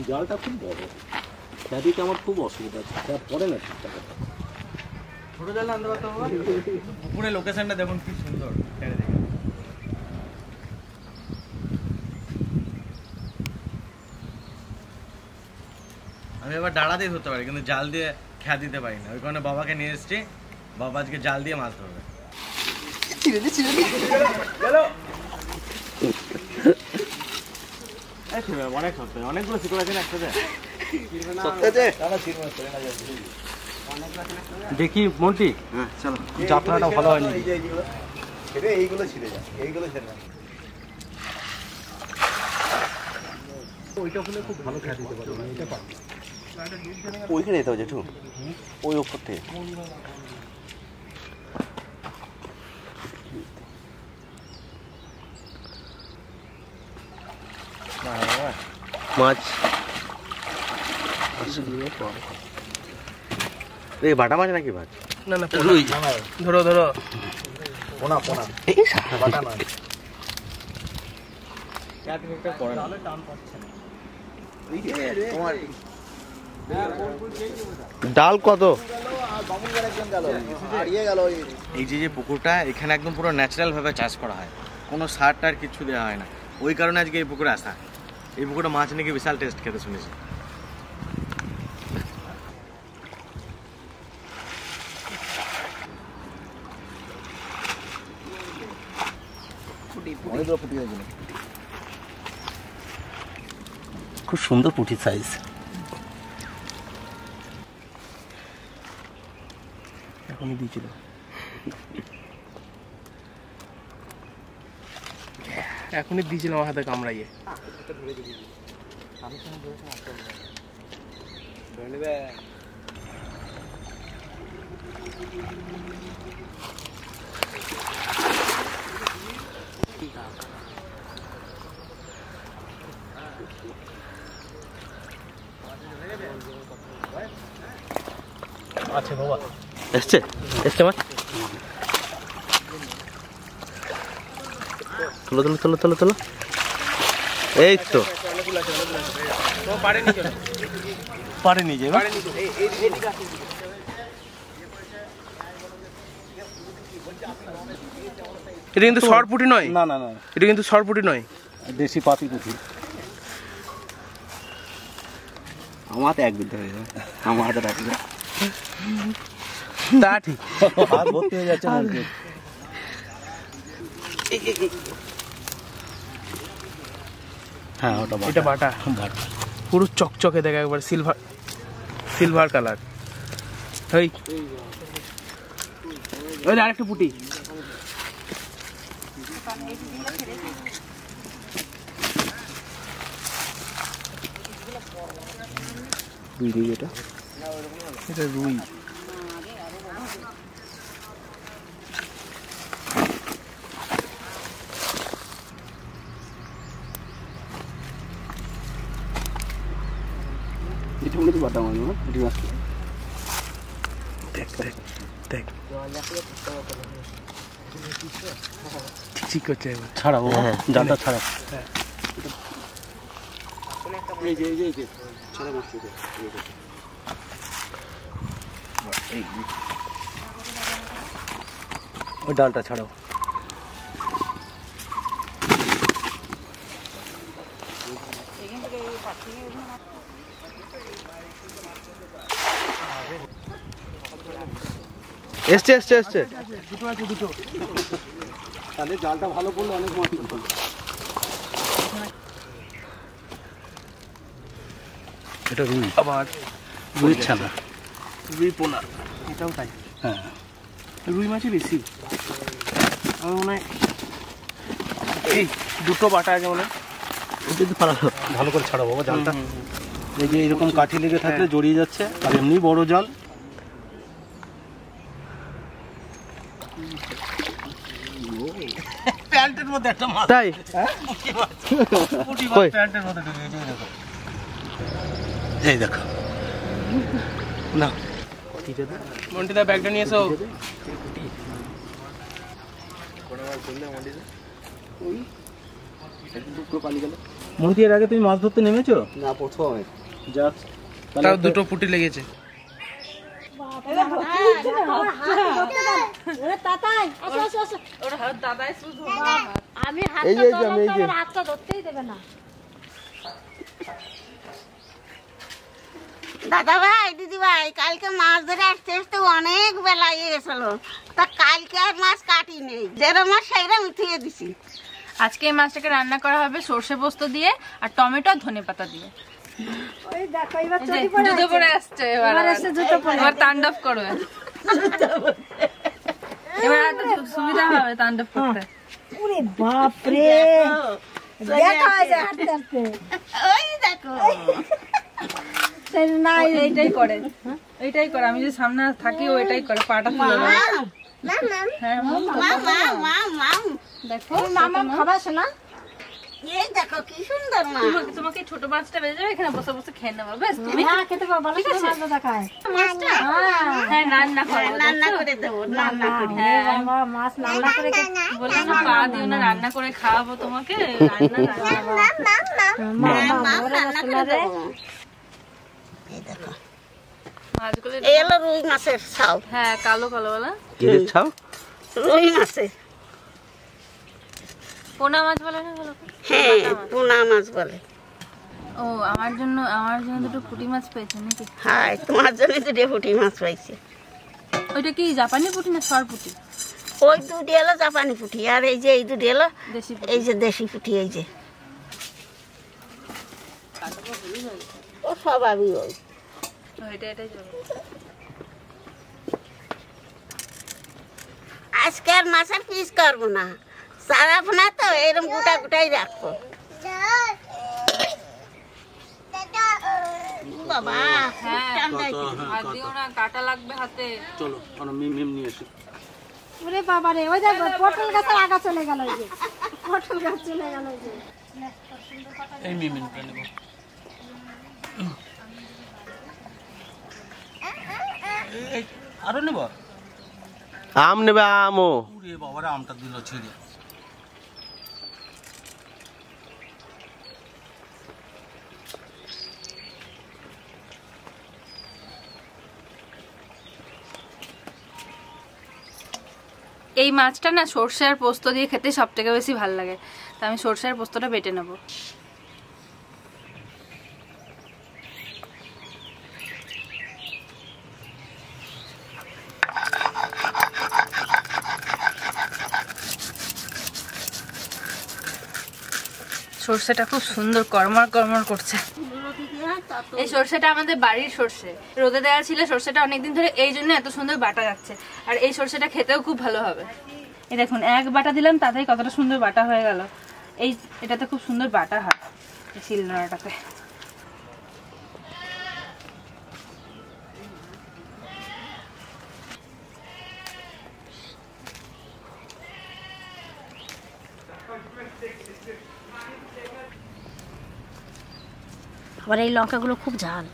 জালটা খুব বড়, খ্যাদিতে আমার খুব অসুবিধা আছে, পড়ে না ঠিকঠাক। ছোট জাল আনতে পারতো বাবা। উপরে লোকেশনটা দেখুন কি সুন্দর। আমি এবার ডাড়া দিয়ে ধরতে পারি, কিন্তু জাল দিয়ে খ্যা দিতে পারি না। ওই কারণে বাবাকে নিয়ে এসেছি, বাবা আজকে জাল দিয়ে মাছ ধরবে। অনেক সত্য, অনেকগুলো শিকল আছে না একসাথে। দেখি মন্টি, চলো যাত্রাটা ভালো হয়নি। এইগুলো ছিঁড়ে যায়, এইগুলো ছেড়ে যায়। ওইটা হলে খুব ভালো খ্যা দিতে পারবো, এটা পারবো। ওইখানে যেতে হবে জেঠু, ওই ওপর থেকে। মাছ বাটা মাছ নাকি মাছ? না না, ধরো ধরো, পোনা পোনা, বাটা মাছ। ডাল কত? এই যে পুকুরটা, এখানে একদম পুরো ন্যাচারাল ভাবে চাষ করা হয়, কোনো সার টার কিছু দেওয়া হয় না। ওই কারণে আজকে এই পুকুরে আসা। এই পুকুরে মাছ নাকি বিশাল টেস্ট খেতে শুনেছি। খুব সুন্দর পুঁটি সাইজ। এখনই দিয়েছিল। এখনই দিয়েছিল আমার হাতে কামড়াইয়ে। আচ্ছা বাবা, এসছে এসছে মাছ। তোলো তোলো তোলো তোলো তোলো, এই তো পারেনি যে এটা কিন্তু সরপুটি নয়। না না না, এটা কিন্তু সরপুটি নয়, দেশি পাতি পুঁটি। আমার হাতে এক বিদ্ধ হয়ে যাবে, আমার হাতে রাখবে। তা ঠিক, হাত ভর্তি হয়ে যাচ্ছে। হ্যাঁ ওটা এটা বাটা, পুরো চকচকে দেখা, একবার সিলভার সিলভার কালার। ওই ওই আরেকটা পুঁটি। এটা এটা রুই। এটা মনে হচ্ছে বাটা মাছ না, পুঁটি মাছ। দেখ দেখ দেখ, ঠিক করছে। ছাড়াবো, জালটা ছাড়াবো। ওই ডালটা ছাড়াও। এসছে এসছে এসছে, দুটো আছে, দুটো। তাহলে জালটা ভালো করলে অনেক মাছ উঠবে। এটা রুই, আবার রুই ছানা, রুই পোনা, এটাও তাই। হ্যাঁ রুই মাছই বেশি আমার মনে হয়। এই দুটো বাটা আছে মনে হয়। যদি ভালো করে ছাড়াবো জালটা। এই যে এরকম কাঠি লেগে থাকলে জড়িয়ে যাচ্ছে, আর এমনি বড় জাল। প্যান্টের মধ্যে একটা মাছ, তাই প্যান্টের মধ্যে ঢুকে গেছে। এই দেখো না, মন্টিদা ব্যাগটা নিয়ে এসো। মন্তি এর আগে তুমি মাছ ধরতে নেমেছো? না, প্রথম। যাক, তাও দুটো পুঁটি লেগেছে। দাদা ভাই, দিদি ভাই, কালকে মাছ ধরে আসতে আসতে অনেক বেলা গেছিল, তা কালকে আর মাছ কাটি নেই, যেরকম মাছ সেইরকম উঠিয়ে দিছি। আজকে এই মাছটাকে রান্না করা হবে সর্ষে পোস্ত দিয়ে আর টমেটো আর ধনেপাতা দিয়ে। ওই দেখো এবার জুতো পরে আসছে, এবার তাণ্ডব করবে। এবার এত সুবিধা হবে তাণ্ডব করতে। ওরে বাপ রে, দেখা যায় হাঁটতে হাঁটতে। ওই দেখো, না এইটাই করে, এইটাই করে। আমি যে সামনে থাকি ও এটাই করে, পাটা তুলে দেয়। হ্যাঁ, দেখো মামা খাবাস না? এই দেখো কি সুন্দর মাছ। তোমাকে ছোট মাছটা বেজে যাবে, এখানে বসে বসে খেয়ে নেবো। বেশ, তুমি হ্যাঁ খেতে পারবো, ভালো করে মাছ দেখায়। মাছটা হ্যাঁ রান্না করবো, রান্না করে দেবো, রান্না করে। বাবা মাছ রান্না করে বললাম না পা দিও না, রান্না করে খাওয়াবো তোমাকে। এই দেখো, মাছগুলো এই হলো রুই মাছের ছাউ। হ্যাঁ, কালো কালো বলা এদের ছাও। রুই মাছের, পোনা মাছ বলে না? বলো। হ্যাঁ পোনা মাছ বলে। ও, আমার জন্য দুটো পুঁটি মাছ পেয়েছে নাকি? হ্যাঁ, তোমার জন্য দুটো পুঁটি মাছ পাইছে। ওইটা কি জাপানি পুঁটি না সর পুঁটি? ওই দুটি হলো জাপানি পুঁটি, আর এই যে এই দুটি হলো দেশি পুঁটি। এই যে দেশি পুঁটি। এই যে ও স্বভাবই ওই। এটাই যাবে। আজকে আর মাছের পিস করবো না, সারাপ না তো এরকম গোটা গোটাই রাখবো। বাবা হ্যাঁ, হাত দিও না, কাটা লাগবে হাতে। চলো আমরা মিম নিয়ে আসি। ওরে বাবা রে, ওই দেখো পটল গাছের আগা চলে গেল। ওই যে পটল গাছ চলে গেল। ওই যে এই মিমটা নেব। আরো নেব? আম নেবে? আমও ওরে বাবারে, আমটা দিল ছিঁড়ে। এই মাছটা না সর্ষে আর পোস্ত দিয়ে খেতে সব থেকে বেশি ভালো লাগে, তা আমি সর্ষে আর পোস্তটা বেটে নেবো। সর্ষেটা খুব সুন্দর কর্মর কর্মর করছে। এই সর্ষেটা আমাদের বাড়ির সর্ষে, রোদে দেওয়া ছিল সর্ষেটা অনেকদিন ধরে, এই জন্য এত সুন্দর বাটা যাচ্ছে। আর এই সর্ষেটা খেতেও খুব ভালো হবে। এই দেখুন, এক বাটা দিলাম, তাতেই কতটা সুন্দর বাটা হয়ে গেল। এটাতে খুব সুন্দর বাটা হয় এই শিলনোড়াটাতে। আবার এই লঙ্কাগুলো খুব ঝাল।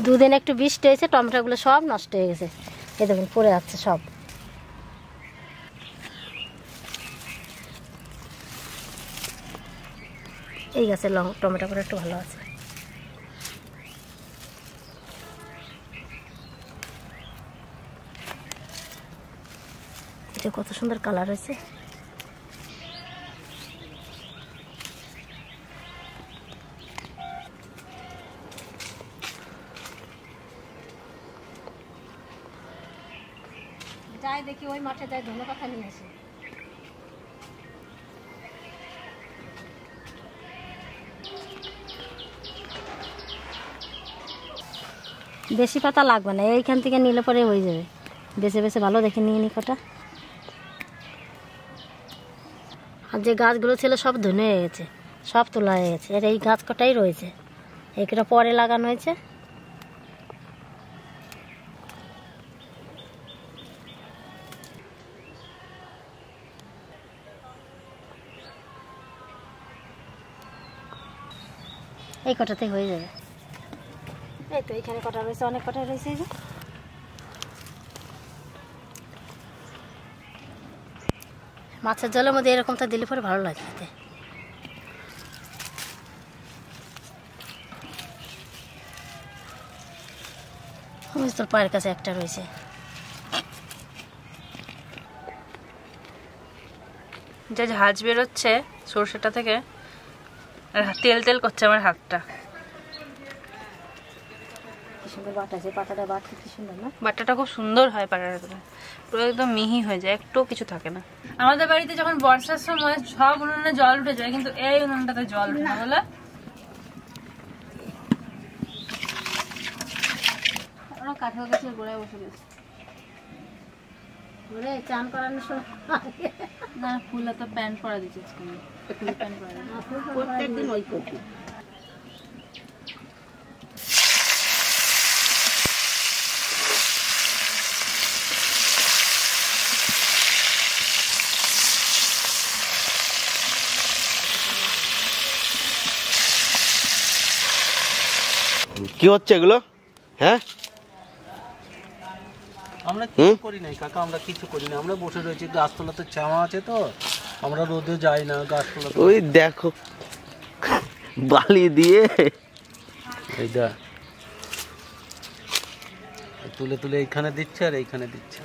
দুদিন একটু বৃষ্টি হয়েছে, টমেটোগুলো সব নষ্ট হয়ে গেছে। এই দেখুন পড়ে যাচ্ছে সব। এই গাছের টমেটোগুলো একটু ভালো আছে। এটা কত সুন্দর কালার হয়েছে। যাই দেখি ওই মাঠে যাই, ধনেপাতা নিয়ে আসি। বেশি পাতা লাগবে না, এইখান থেকে নিলে পরে হয়ে যাবে। বেছে বেছে ভালো দেখে নিয়ে নি কটা। আর যে গাছগুলো ছিল সব ধনে হয়ে গেছে, সব তোলা হয়ে গেছে। আর এই গাছ কটাই রয়েছে, এইটা পরে লাগানো হয়েছে। এই কটাতে হয়ে যাবে। এই তো এখানে কটা রয়েছে, অনেক কটা রয়েছে। এই যে মাছের জলের মধ্যে এরকমটা দিলে পরে ভালো লাগে খেতে। তোর পায়ের কাছে একটা রয়েছে। যা ঝাঁজ বেরোচ্ছে সর্ষেটা থেকে, আর তেল তেল করছে আমার হাতটা। কি সুন্দর বাটাছে, পাটাটা বাটতে কি সুন্দর না? বাটাটা খুব সুন্দর হয়, পাটাটা পুরো একদম মিহি হয়ে যায়, একটু কিছু থাকে না। আমাদের বাড়িতে যখন বর্ষার সময় সব উনুনে জল উঠে যায়, কিন্তু এই উনুনটাতে জল উঠে না। বলে ওরা কাঁঠাল গাছের গোড়ায় বসে গেছে। চান করানোর সময় না, ফুল তো প্যান্ট পরা দিচ্ছে, ফুল প্যান্ট পরা প্রত্যেকদিন ওই করবি। কি হচ্ছে এগুলো? হ্যাঁ, আমরা কিছু করি নাই কাকা, আমরা কিছু করি না, আমরা বসে রয়েছি। গাছতলাতে ছাওয়া আছে তো, আমরা রোদে যাই না গাছতলাতে। ওই দেখো বালি দিয়ে এইটা তুলে তুলে এইখানে দিচ্ছে আর এইখানে দিচ্ছে।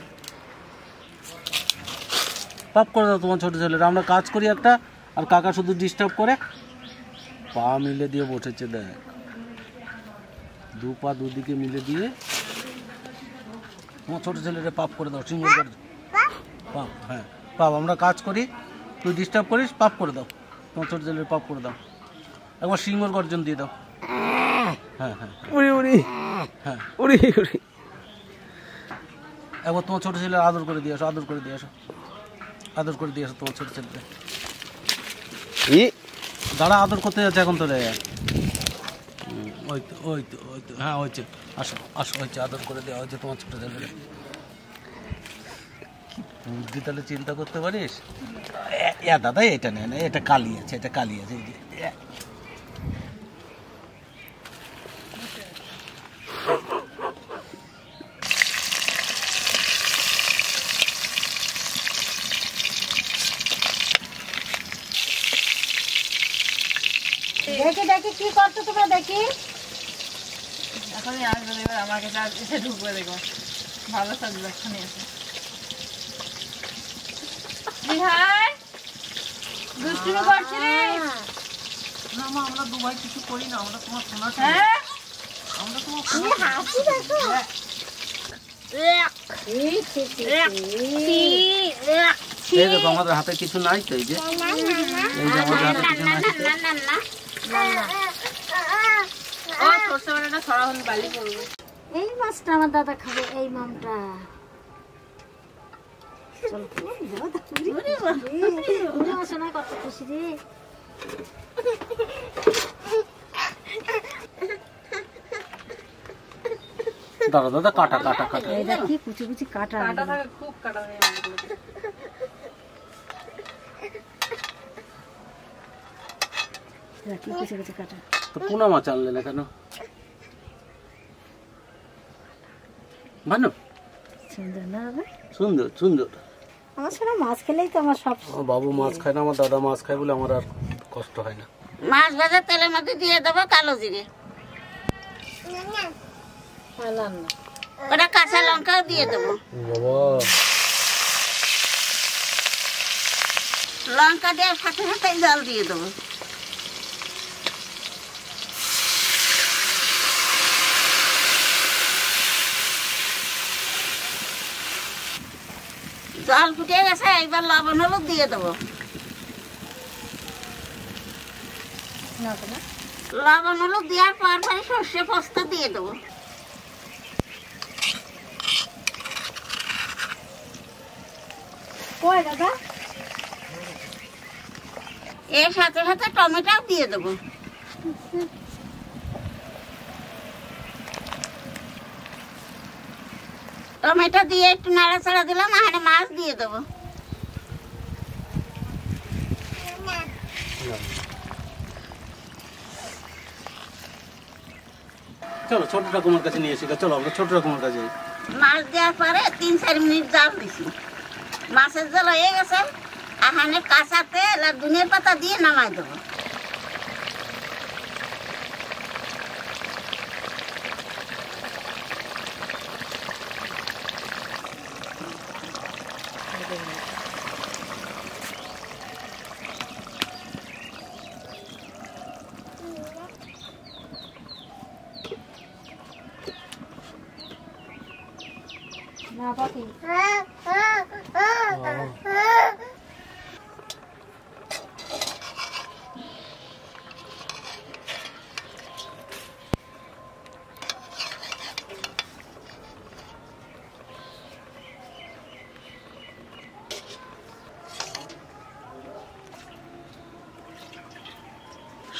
পাপ করে দাও তোমার ছোট ছেলেরা। আমরা কাজ করি একটা, আর কাকা শুধু ডিস্টার্ব করে। পা মিলে দিয়ে বসেছে, দেখ দু পা দুদিকে মিলে দিয়ে। তোমার ছোট ছেলেরা পাপ করে দাও, সিঙ্গল করে পাপ। হ্যাঁ পাপ, আমরা কাজ করি, তুই ডিস্টার্ব করিস, পাপ করে দাও। তোমার ছোট ছেলের পাপ করে দাও, একবার সিঙ্গল গর্জন দিয়ে দাও। হ্যাঁ হ্যাঁ উড়ি উড়ি, হ্যাঁ উড়ি উড়ি। একবার তোমার ছোট ছেলে আদর করে দিয়ে আসো, আদর করে দিয়ে আসো, আদর করে দিয়ে আসো তোমার ছোট ছেলে। দাঁড়া, আদর করতে যাচ্ছে এখন তোরে। ওই তো ওই তো ওই তো, হ্যাঁ হয়েছে, আসো আসো, হয়েছে, আদর করে দেওয়া হয়েছে তোমার ছোট ছেলে। কি বুদ্ধি তাহলে চিন্তা করতে পারিস। দাদা এটা নেই না, এটা কালি আছে, এটা কালি আছে। এই যে দেখি দেখি কি করছো তোমরা, দেখি। এখনই আসবে, এবার আমার কাছে এসে ঢুকবে, দেখো ভালো থাকবে। এখনই এসে বিহার দুষ্টুমি করছি রে। না মা, আমরা দুবাই কিছু করি না, আমরা তোমার শোনা। হ্যাঁ, আমরা তোমার হাসি দেখো। এই দেখো আমাদের হাতে কিছু নাই তো, এই যে এই যে আমাদের হাতে কিছু নাই। ও সরষে বাটাটা ছড়া হলে বালি পড়বে। এই মাছটা আমার দাদা খাবে, এই মামটা। শোনা কত খুশি রে। দাদা দাদা কাটা কাটা কাটা। এই দেখ কি কুচি কুচি কাটা। কাটা থাকে, খুব কাটা হয় আমাগুলোতে। কি কুচি কুচি কাটা। তো পোনা মাছ আনলে না কেন? ভালো সুন্দর না বাবা? সুন্দর সুন্দর। আমার শোনা মাছ খেলেই তো আমার সব। আমার বাবু মাছ খায় না, আমার দাদা মাছ খায় বলে আমার আর কষ্ট হয় না। মাছ ভাজা তেলের মধ্যে দিয়ে দেবো কালো জিরে, ওটা কাঁচা লঙ্কাও দিয়ে দেবো। বাবা লঙ্কা দেওয়ার সাথে সাথে জল দিয়ে দেবো। জল ফুটে গেছে, এবার লবণ হলুদ দিয়ে দেবো। লবণ হলুদ দেওয়ার পর পরে সর্ষে পোস্ত দিয়ে দেবো। এর সাথে সাথে টমেটো দিয়ে দেবো। টমেটো দিয়ে একটু নাড়াচাড়া দিলাম, আর মাছ দিয়ে দেবো। চলো ছোট ঠাকুমার কাছে নিয়ে এসে, চলো আমরা ছোট ঠাকুমার কাছে যাই। মাছ দেওয়ার পরে 3-4 মিনিট জাল দিছি, মাছের জল হয়ে গেছে। এখানে কাঁচা তেল আর ধনিয়ার পাতা দিয়ে নামাই দেবো।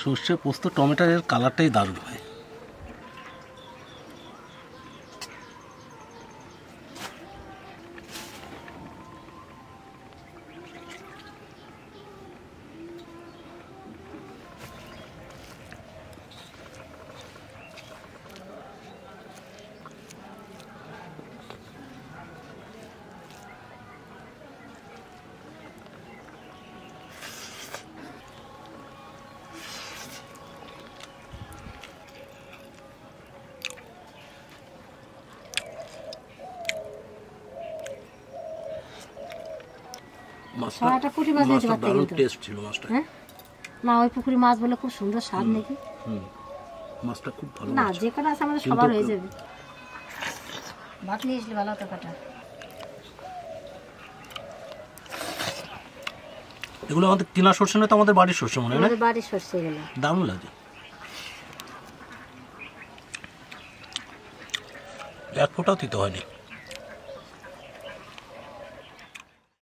সর্ষে পোস্ত টমেটোর এর কালারটাই দারুণ হয়। একটা পুঁটি মাছ নিতে পারতে দারুণ কিন্তু। টেস্ট ছিল মাছটা। হ্যাঁ না, ওই পুকুরি মাছ বলে খুব সুন্দর স্বাদ নাকি। মাছটা খুব ভালো না মাছ। যে কটা আছে আমাদের সবার হয়ে যাবে। ভাত নিয়ে আসলে ভালো হতো কাটা। এগুলো আমাদের কিনা সর্ষে নয় তো আমাদের বাড়ির সর্ষে মনে হয় না? আমাদের বাড়ির সর্ষে গুলো দারুণ লাগে। এক ফোঁটাও দিতে হয়নি।